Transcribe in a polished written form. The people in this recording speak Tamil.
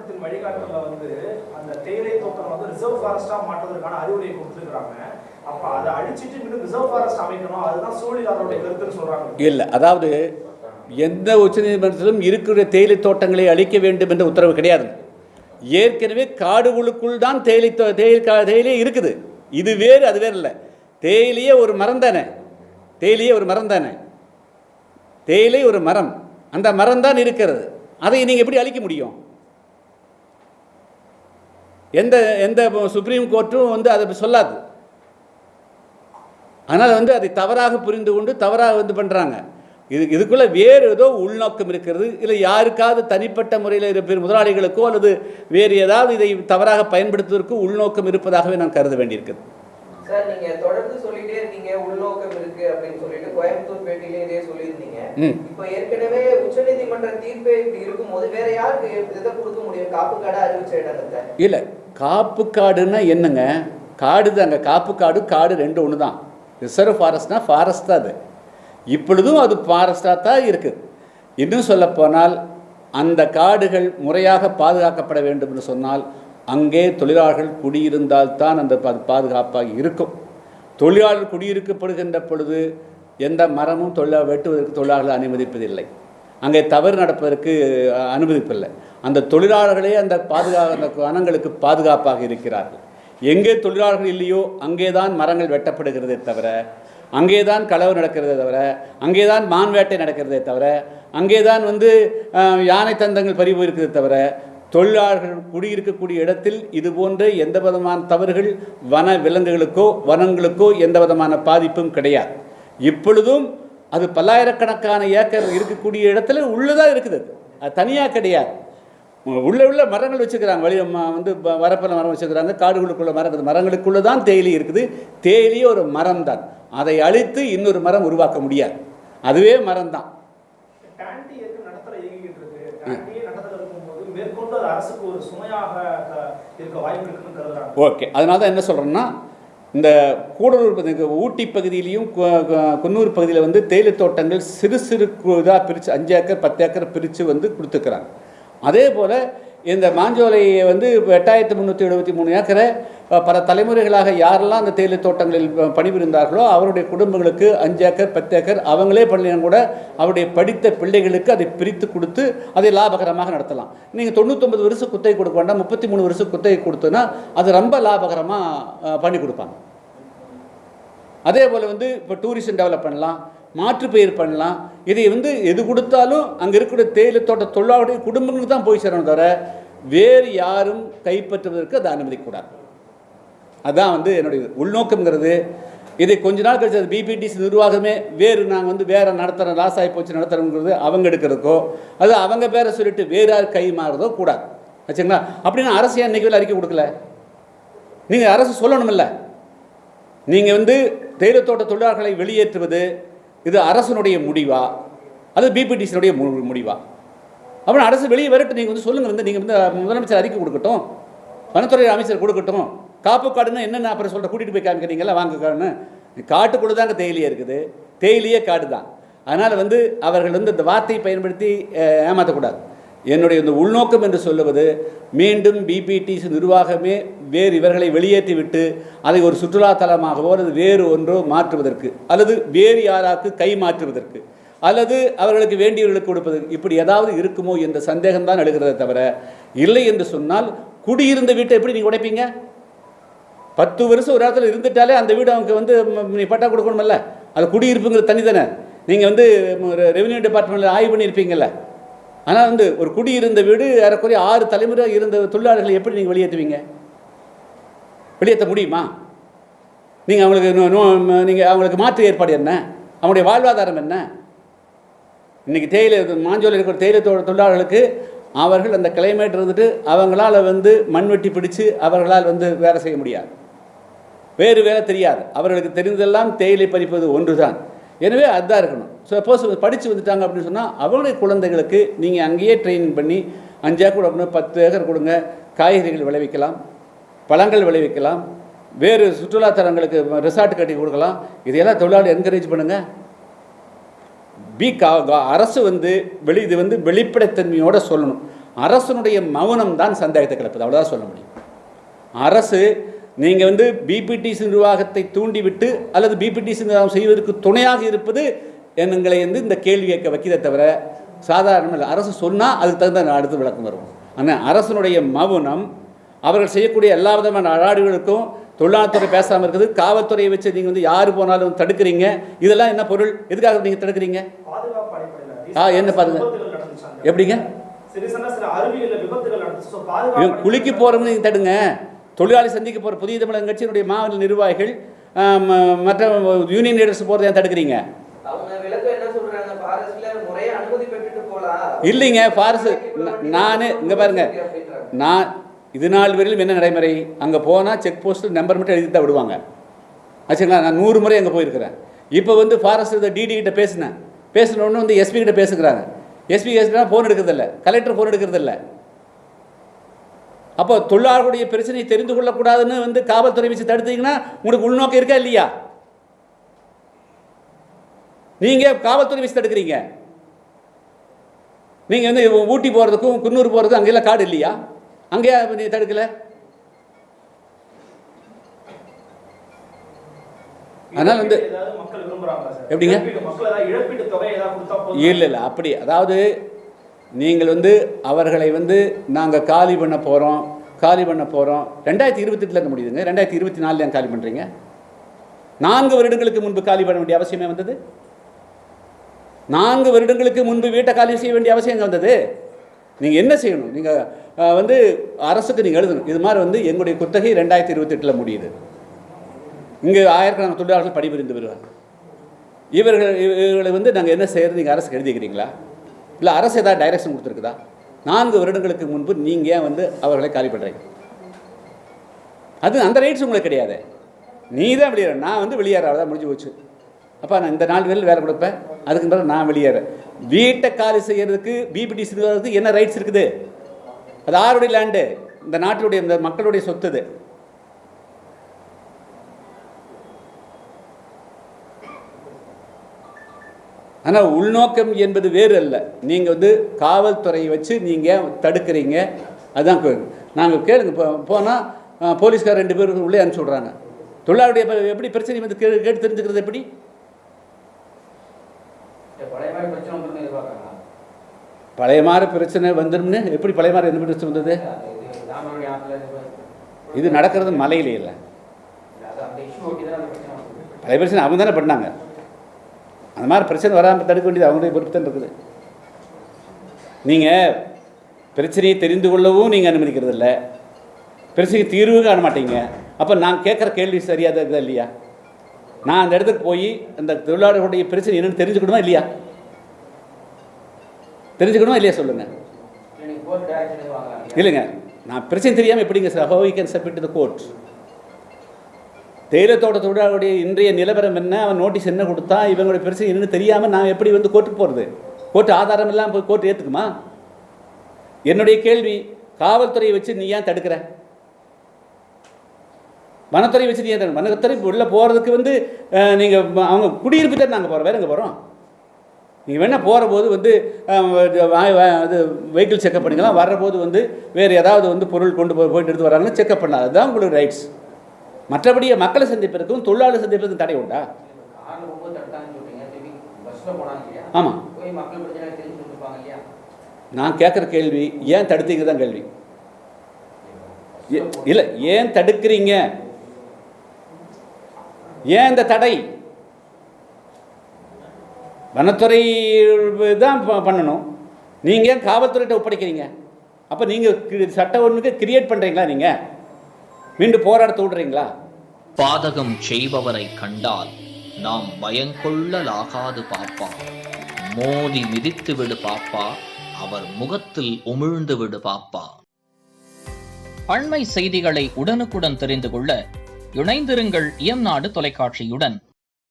நீதிமன்றத்தின் வழிகாட்டுல வந்து அந்த தேயிலை தோட்டம் வந்து ரிசர்வ் ஃபாரஸ்டா மாற்றுவதற்கான அறிவுரை கொடுத்துருக்காங்க. அப்ப அதை அழிச்சிட்டு மீண்டும் ரிசர்வ் ஃபாரஸ்ட் அமைக்கணும், அதுதான் சூழலாளருடைய கருத்துன்னு சொல்றாங்க. இல்லை, அதாவது எந்த உச்சநீதிமன்றத்திலும் இருக்கிற தேயிலை தோட்டங்களை அழிக்க வேண்டும் என்ற உத்தரவு கிடையாது. ஏற்கனவே காடுகளுக்குள் தான் தேயிலை இருக்குது. இது வேறு, அது வேறு இல்லை. தேயிலையே ஒரு மரம் தானே, தேயிலையே ஒரு மரம் தானே, தேயிலை ஒரு மரம், அந்த மரம் தான் இருக்கிறது. அதை நீங்கள் எப்படி அழிக்க முடியும்? எந்த எந்த சுப்ரீம் கோர்ட்டும் வந்து அதை சொல்லாது. அதனால் வந்து அதை தவறாக புரிந்து கொண்டு தவறாக பண்ணுறாங்க. இதுக்குள்ளே வேறு ஏதோ உள்நோக்கம் இருக்கிறது. இல்லை யாருக்காவது தனிப்பட்ட முறையில் இருக்கிற முதலாளிகளுக்கோ அல்லது வேறு ஏதாவது இதை தவறாக பயன்படுத்துவதற்கு உள்நோக்கம் இருப்பதாகவே நான் கருத வேண்டியிருக்குது. சார், நீங்க தொடர்ந்து சொல்லிட்டே இருக்கீங்க உள்நோக்கம் இருக்கு அப்படின்னு சொல்லிட்டு கோயம்புத்தூர் பேட்டியிலே இதே சொல்லியிருந்தீங்க. இப்போ ஏற்கனவே உச்சநீதிமன்ற தீர்ப்பே இப்படி இருக்கும்போது வேற யாருக்கு இதை கொடுக்க முடியும்? காப்பு காடை அறிவிச்ச இடத்தை இல்லை, காப்பு காடுன்னா என்னங்க? காடு தாங்க, காப்பு காடு காடு ரெண்டு ஒன்று தான். ரிசர்வ் ஃபாரஸ்ட்னா ஃபாரஸ்ட் தான். அது இப்பொழுதும் அது ஃபாரஸ்டாக தான் இருக்குது. இன்னும் சொல்லப்போனால் அந்த காடுகள் முறையாக பாதுகாக்கப்பட வேண்டும் என்று சொன்னால் அங்கே தொழிலாளர்கள் குடியிருந்தால்தான் அந்த பாதுகாப்பாக இருக்கும். தொழிலாளர்கள் குடியிருக்கப்படுகின்ற பொழுது எந்த மரமும் வெட்டுவதற்கு தொழிலாளர்கள் அனுமதிப்பதில்லை. அங்கே தவறு நடப்பதற்கு அனுமதிப்பில்லை. அந்த தொழிலாளர்களே அந்த வனங்களுக்கு பாதுகாப்பாக இருக்கிறார்கள். எங்கே தொழிலாளர்கள் இல்லையோ அங்கே தான் மரங்கள் வெட்டப்படுகிறதே தவிர, அங்கே தான் களவு நடக்கிறதே தவிர, அங்கே தான் மான் வேட்டை நடக்கிறதே தவிர, அங்கே தான் யானை தந்தங்கள் பறிவு இருக்கிறதே தவிர, தொழிலாளர்கள் குடியிருக்கக்கூடிய இடத்தில் இது போன்ற எந்த விதமான தவறுகள் வன விலங்குகளுக்கோ வனங்களுக்கோ எந்த விதமான பாதிப்பும் கிடையாது. இப்பொழுதும் அது பல்லாயிரக்கணக்கான ஏக்கர் இருக்கக்கூடிய இடத்துல உள்ளதாக இருக்குது. அது தனியாக கிடையாது. உள்ள மரங்கள் வச்சுக்கிறாங்க. வெளியே வரப்பில் மரம் வச்சுக்கிறாங்க. காடுகளுக்குள்ள மரங்களுக்குள்ளே தான் தேயிலை இருக்குது. தேயிலையே ஒரு மரம் தான். அதை அழித்து இன்னொரு மரம் உருவாக்க முடியாது. அதுவே மரம் தான். ஓகே, அதனால தான் என்ன சொல்கிறேன்னா, இந்த கூடலூர் ஊட்டி பகுதியிலையும் குன்னூர் பகுதியில் தேயிலை தோட்டங்கள் சிறு சிறு இதாக பிரித்து 5 ஏக்கர் 10 ஏக்கர் பிரித்து கொடுத்துக்கிறாங்க. அதே போல் இந்த மாஞ்சோலையை 8373 ஏக்கரை பல தலைமுறைகளாக யாரெல்லாம் அந்த தேயிலை தோட்டங்களில் பணிபுரிந்தார்களோ அவருடைய குடும்பங்களுக்கு 5 ஏக்கர் 10 ஏக்கர் அவங்களே பண்ணினா கூட அவருடைய படித்த பிள்ளைகளுக்கு அதை பிரித்து கொடுத்து அதை லாபகரமாக நடத்தலாம். நீங்கள் 99 வருஷம் குத்தகை கொடுக்க வேண்டாம், 33 வருஷம் குத்தகை கொடுத்தோன்னா அது ரொம்ப லாபகரமாக பண்ணி கொடுப்பாங்க. அதே போல் இப்போ டூரிசம் டெவலப் பண்ணலாம், மாற்றுப்பயிர் பண்ணலாம். இதை எது கொடுத்தாலும் அங்கே இருக்கிற தேயிலை தோட்ட தொழிலாளருடைய குடும்பங்களுக்கு தான் போய் சேரணும் தவிர வேறு யாரும் கைப்பற்றுவதற்கு அதை அனுமதிக்கூடாது. அதுதான் என்னுடைய உள்நோக்கம்ங்கிறது. இதை கொஞ்ச நாள் கழிச்சு அது பிபிடிசி நிர்வாகமே நாங்கள் வேறு நடத்துகிறோம், லாஸ் ஆகி போச்சு நடத்துகிறோங்கிறது அவங்க எடுக்கிறதுக்கோ அது அவங்க பேரை சொல்லிட்டு வேறு யார் கை மாறுறதோ கூடாது. வச்சுங்களா? அப்படின்னா அரசு அன்றைக்கி அறிக்கை கொடுக்கல. நீங்கள் அரசு சொல்லணுமில்ல. நீங்கள் தேயிலை தோட்ட தொழிலாளர்களை வெளியேற்றுவது இது அரசனுடைய முடிவா அது பிபிடிசினுடைய முடிவா? அப்படின்னு அரசு வெளியே வரட்டு. நீங்கள் சொல்லுங்கள். நீங்கள் முதலமைச்சர் அறிக்கை கொடுக்கட்டும், வனத்துறை அமைச்சர் கொடுக்கட்டும். காப்பு காடுன்னு என்னென்ன அப்புறம் சொல்கிற கூட்டிகிட்டு போய் காமிக்கிறீங்களா வாங்க காடுன்னு. காட்டுக்குள்ளே தாங்க தேயிலையே இருக்குது, தேயிலையே காடு தான். அதனால் அவர்கள் இந்த வார்த்தையை பயன்படுத்தி ஏமாற்றக்கூடாது. என்னுடைய இந்த உள்நோக்கம் என்று சொல்லுவது மீண்டும் பிபிடிசி நிர்வாகமே வேறு இவர்களை வெளியேற்றி விட்டு அதை ஒரு சுற்றுலாத்தலமாகவோ அல்லது வேறு ஒன்றோ மாற்றுவதற்கு அல்லது வேறு யாராக்கு கை மாற்றுவதற்கு அல்லது அவர்களுக்கு வேண்டியவர்களுக்கு கொடுப்பதற்கு இப்படி ஏதாவது இருக்குமோ என்ற சந்தேகம்தான் எழுகிறதே தவிர, இல்லை என்று சொன்னால் குடியிருந்த வீட்டை எப்படி நீங்கள் உடைப்பீங்க? 10 வருஷம் ஒரு இடத்துல இருந்துட்டாலே அந்த வீடு அவங்க நீ பட்டா கொடுக்கணுமில்ல. அது குடியிருப்புங்கிற தனி தானே. நீங்கள் ரெவென்யூ டிபார்ட்மெண்ட்டில் ஆய்வு பண்ணியிருப்பீங்கள்ல. ஆனால் ஒரு குடியிருந்த வீடு ஏறக்குறைய 6 தலைமுறை இருந்த தொழிலாளர்களை எப்படி நீங்கள் வெளியேற்றுவீங்க? வெளியேற்ற முடியுமா? நீங்கள் அவங்களுக்கு மாற்று ஏற்பாடு என்ன? அவங்களுடைய வாழ்வாதாரம் என்ன? இன்றைக்கி மாஞ்சோலை இருக்கிற தேயிலை தொழிலாளர்களுக்கு அவர்கள் அந்த கிளைமேட் இருந்துட்டு அவங்களால் மண்வெட்டி பிடிச்சு அவர்களால் வேலை செய்ய முடியாது. வேறு வேலை தெரியாது. அவர்களுக்கு தெரிந்ததெல்லாம் தேயிலை பறிப்பது ஒன்று தான். எனவே அதுதான் இருக்கணும். சப்போஸ் படித்து வந்துட்டாங்க அப்படின்னு சொன்னால் அவங்களுடைய குழந்தைகளுக்கு நீங்கள் அங்கேயே ட்ரெயினிங் பண்ணி 5 ஏக்கர் கொடுங்க, 10 ஏக்கர் கொடுங்க, காய்கறிகள் விளைவிக்கலாம், பழங்கள் விளைவிக்கலாம், வேறு சுற்றுலாத்தலங்களுக்கு ரிசார்ட் கட்டி கொடுக்கலாம். இதையெல்லாம் தொழிலாளர் என்கரேஜ் பண்ணுங்கள். அரசு இது வெளிப்படைத்தன்மையோடு சொல்லணும். அரசனுடைய மௌனம் தான் சந்தேகத்தை கிளப்புது, அவ்வளோதான் சொல்ல முடியும். அரசு நீங்கள் வந்து பிபிடிசி நிர்வாகத்தை தூண்டிவிட்டு அல்லது பிபிடிசி நிர்வாகம் செய்வதற்கு துணையாக இருப்பது எங்களை வந்து இந்த கேள்வி கேட்க வைக்கிறத தவிர சாதாரணமாக இல்லை. அரசு சொன்னால் அதுக்கு தகுந்த அடுத்து விளக்கம் வரும். ஆனால் அரசனுடைய மௌனம் அவர்கள் செய்யக்கூடிய எல்லா விதமான அடாடுகளுக்கும் தொழிலாளத்துறை பேசாமல் இருக்குது. காவல்துறையை வச்சு நீங்கள் வந்து யார் போனாலும் தடுக்கிறீங்க. இதெல்லாம் என்ன பொருள்? எதுக்காக நீங்கள் தடுக்கிறீங்க? என்ன பாருங்க எப்படிங்க குளிக்கு போகிறவங்க நீங்கள் தடுங்க. தொழிலாளி சந்திக்க போகிற புதிய தமிழக கட்சியினுடைய மாநில நிர்வாகிகள் மற்ற யூனியன் லீடர்ஸ் போகிறத ஏன் தடுக்கிறீங்க? இல்லைங்க, ஃபாரஸ்ட் நான் இங்கே பாருங்க, நான் இது நாள் வரையிலும் என்ன நடைமுறை, அங்கே போனால் செக் போஸ்ட்டில் நம்பர் மட்டும் எழுதி தான் விடுவாங்க. ஆச்சுங்களா? நான் 100 முறை அங்கே போயிருக்கிறேன். இப்போ வந்து ஃபாரஸ்ட் டிடி கிட்ட பேசினோன்னு வந்து எஸ்பி கிட்ட பேசுகிறாங்க. எஸ்பி பேசுனா ஃபோன் எடுக்கிறதில்ல, கலெக்டர் ஃபோன் எடுக்கிறதில்ல. அப்போ தொழிலாளர்களுடைய பிரச்சனையை தெரிந்து கொள்ளக்கூடாதுன்னு வந்து காவல்துறை வச்சு தடுத்தீங்கன்னா உங்களுக்கு உள்நோக்கம் இருக்கா இல்லையா? நீங்கள் காவல்துறை வச்சு தடுக்கிறீங்க. நீங்கள் வந்து ஊட்டி போகிறதுக்கும் குன்னூர் போகிறதுக்கும் அங்கெல்லாம் காடு இல்லையா? அங்கேயா நீ தடுக்கல? அதனால் வந்து எப்படிங்க? இல்லை அப்படி, அதாவது நீங்கள் வந்து அவர்களை வந்து நாங்கள் காலி பண்ண போகிறோம் 2028 முடியுதுங்க. 2024 ஏன் காலி பண்ணுறீங்க? 4 வருடங்களுக்கு முன்பு காலி பண்ண வேண்டிய அவசியமே வந்தது? 4 வருடங்களுக்கு முன்பு வீட்டை காலி செய்ய வேண்டிய அவசியம் எங்கே வந்தது? நீங்கள் என்ன செய்யணும்? நீங்கள் வந்து அரசுக்கு நீங்கள் எழுதணும், இது மாதிரி வந்து எங்களுடைய குத்தகை 2028 முடியுது, இங்கே ஆயிரக்கணக்கான தொழிலாளர்கள் பணிபுரிந்து வருவாங்க, இவர்களை வந்து நாங்கள் என்ன செய்கிறது, நீங்கள் அரசுக்கு எழுதிக்கிறீங்களா? இல்லை அரசு ஏதாவது டைரக்ஷன் கொடுத்துருக்குதா? 4 வருடங்களுக்கு முன்பு நீங்கள் ஏன் வந்து அவர்களை காலி பண்ணுறீங்க? அது அந்த ரைட்ஸ் உங்களுக்கு கிடையாது. நீ தான் வெளியேற, நான் வந்து வெளியேறாதான் முடிஞ்சு போச்சு. அப்போ நான் இந்த 4 வேலை கொடுப்பேன், அதுக்கு பிறகு நான் வெளியேறேன். வீட்டை காலி செய்கிறதுக்கு பிபிடிசி நிர்வாகத்துக்கு என்ன ரைட்ஸ் இருக்குது? அது யாருடைய லேண்டு? இந்த நாட்டினுடைய இந்த மக்களுடைய சொத்து. இது ஆனால் உள்நோக்கம் என்பது வேறு அல்ல. நீங்கள் வந்து காவல்துறையை வச்சு நீங்கள் தடுக்கிறீங்க. அதுதான் நாங்கள் கேளுங்க. போனால் போலீஸ்கார் 2 பேர் உள்ளே அனுப்பிச்சி விட்றாங்க. தொழிலாளருடைய எப்படி பிரச்சனை வந்து கேட்டு தெரிஞ்சுக்கிறது எப்படி? பழைய மாதிரி பிரச்சனை வந்துடும்னு எப்படி? பழைய மாதிரி என்ன பிரச்சனை வந்தது? இது நடக்கிறது மலையிலே இல்லை. பழைய பிரச்சனை அவங்க தானே பண்ணாங்க. அந்த மாதிரி பிரச்சனை வராமல் தடுக்க வேண்டியது அவங்களுடைய பொறுப்பு தான் இருக்குது. நீங்கள் பிரச்சனையை தெரிந்து கொள்ளவும் நீங்கள் அனுமதிக்கிறது இல்லை, பிரச்சனைக்கு தீர்வு காண மாட்டீங்க. அப்போ நான் கேட்குற கேள்வி சரியாக இருக்குதா இல்லையா? நான் அந்த இடத்துக்கு போய் அந்த தொழிலாளர்களுடைய பிரச்சனை என்னென்னு தெரிஞ்சுக்கணுமா இல்லையா? தெரிஞ்சுக்கணுமா இல்லையா சொல்லுங்கள். இல்லைங்க, நான் பிரச்சனை தெரியாமல் எப்படிங்க sir how you can submit to the court? தேயிலத்தோட்ட தொழிலாளருடைய இன்றைய நிலவரம் என்ன, அவன் நோட்டீஸ் என்ன கொடுத்தா, இவங்களுடைய பிரச்சனை என்னன்னு தெரியாமல் நான் எப்படி வந்து கோர்ட்டுக்கு போகிறது? கோர்ட்டு ஆதாரம் இல்லாமல் போய் கோர்ட்டு ஏற்றுக்குமா? என்னுடைய கேள்வி, காவல்துறையை வச்சு நீ ஏன் தடுக்கிற? வனத்துறையை வச்சு நீ ஏன் தடுக்க? வனத்துறை உள்ளே போகிறதுக்கு வந்து நீங்கள் அவங்க குடியிருப்பு தான் நாங்கள் போகிறோம், வேறு எங்கே போகிறோம்? நீங்கள் வேணால் போகிற போது வந்து அது வெஹிக்கிள் செக்அப் பண்ணிக்கலாம், வர்ற போது வந்து வேறு ஏதாவது வந்து பொருள் போயிட்டு எடுத்து வராங்கன்னு செக்அப் பண்ணலாம். அதுதான் உங்களுக்கு ரைட்ஸ். மற்றபடியே மக்களை சந்திப்பதற்கும் தொழிலாளர் சந்திப்பதற்கும் தடை உண்டா? ஆமாம், நான் கேட்குற கேள்வி ஏன் தடுத்தீங்க தான் கேள்வி. இல்லை, ஏன் தடுக்கிறீங்க? ஏன் இந்த தடை? வனத்துறை தான் பண்ணணும், நீங்கள் ஏன் காவல்துறையிட்ட ஒப்படைக்கிறீங்க? அப்போ நீங்கள் சட்டம் ஒன்றுக்கு கிரியேட் பண்ணுறீங்களா? நீங்கள் மீண்டும் போராட தோடுறீங்களா? பாதகம் செய்பவரை கண்டால் நாம் பயங்கொள்ளலாகாது பாப்பா, மோதி மிதித்து விடு பாப்பா, அவர் முகத்தில் உமிழ்ந்து விடு பாப்பா. அண்மை செய்திகளை உடனுக்குடன் தெரிந்து கொள்ள இணைந்திருங்கள் இயம்நாடு தொலைக்காட்சியுடன்.